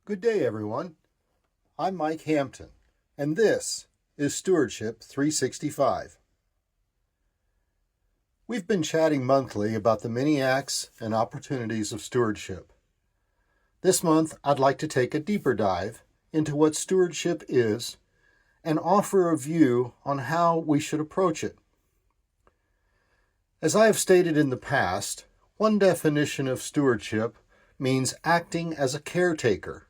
Good day, everyone. I'm Mike Hampton, and this is Stewardship 365. We've been chatting monthly about the many acts and opportunities of stewardship. This month, I'd like to take a deeper dive into what stewardship is and offer a view on how we should approach it. As I have stated in the past, one definition of stewardship means acting as a caretaker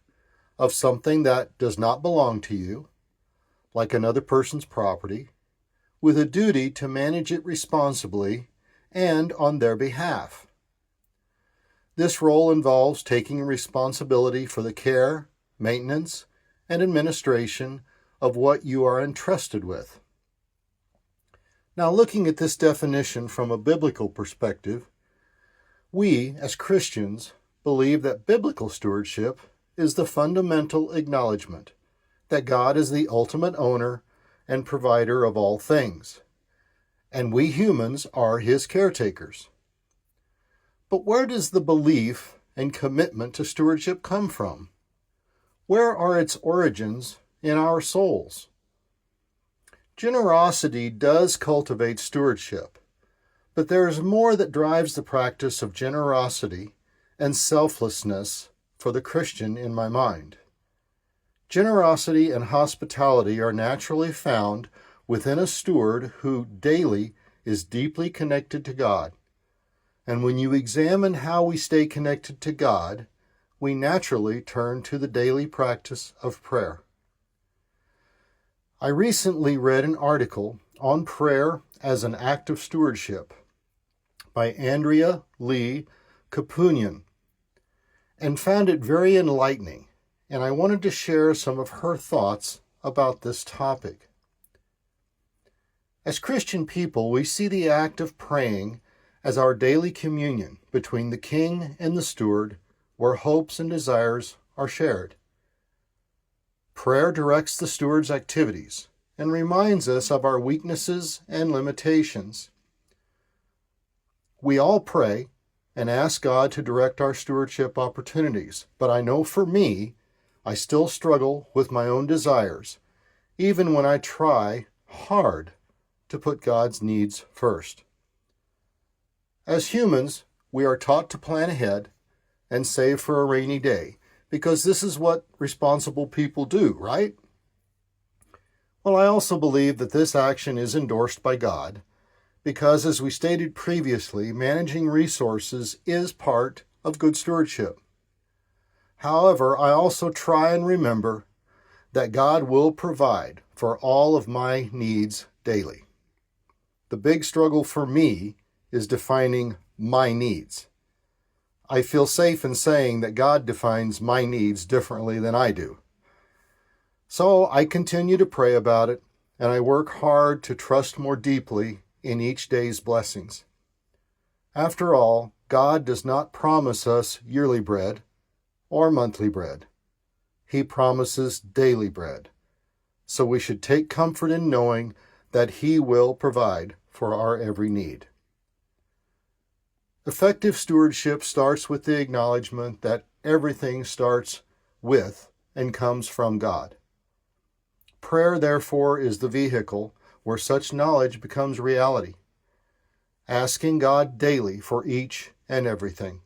of something that does not belong to you, like another person's property, with a duty to manage it responsibly and on their behalf. This role involves taking responsibility for the care, maintenance, and administration of what you are entrusted with. Now, looking at this definition from a biblical perspective, we, as Christians, believe that biblical stewardship is the fundamental acknowledgement that God is the ultimate owner and provider of all things, and we humans are His caretakers. But where does the belief and commitment to stewardship come from? Where are its origins in our souls? Generosity does cultivate stewardship, but there is more that drives the practice of generosity and selflessness for the Christian in my mind. Generosity and hospitality are naturally found within a steward who daily is deeply connected to God. And when you examine how we stay connected to God, we naturally turn to the daily practice of prayer. I recently read an article on prayer as an act of stewardship by Andrea Lee Kapunian, and found it very enlightening, and I wanted to share some of her thoughts about this topic. As Christian people, we see the act of praying as our daily communion between the king and the steward, where hopes and desires are shared. Prayer directs the steward's activities and reminds us of our weaknesses and limitations. We all pray and ask God to direct our stewardship opportunities. But I know for me, I still struggle with my own desires, even when I try hard to put God's needs first. As humans, we are taught to plan ahead and save for a rainy day, because this is what responsible people do, right? Well, I also believe that this action is endorsed by God, because, as we stated previously, managing resources is part of good stewardship. However, I also try and remember that God will provide for all of my needs daily. The big struggle for me is defining my needs. I feel safe in saying that God defines my needs differently than I do. So I continue to pray about it, and I work hard to trust more deeply in each day's blessings. After all, God does not promise us yearly bread or monthly bread. He promises daily bread. So we should take comfort in knowing that He will provide for our every need. Effective stewardship starts with the acknowledgement that everything starts with and comes from God. Prayer, therefore, is the vehicle where such knowledge becomes reality, asking God daily for each and everything.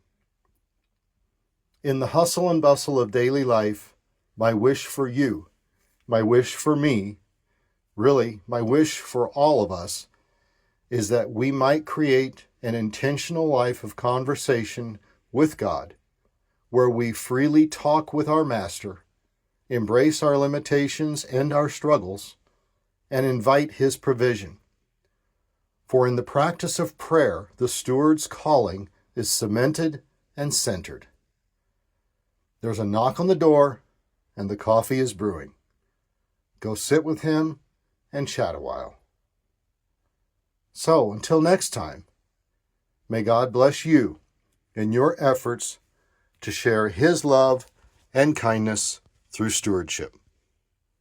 In the hustle and bustle of daily life, my wish for you, my wish for me, really my wish for all of us, is that we might create an intentional life of conversation with God, where we freely talk with our Master, embrace our limitations and our struggles, and invite His provision. For in the practice of prayer, the steward's calling is cemented and centered. There's a knock on the door, and the coffee is brewing. Go sit with Him and chat a while. So, until next time, may God bless you in your efforts to share His love and kindness through stewardship.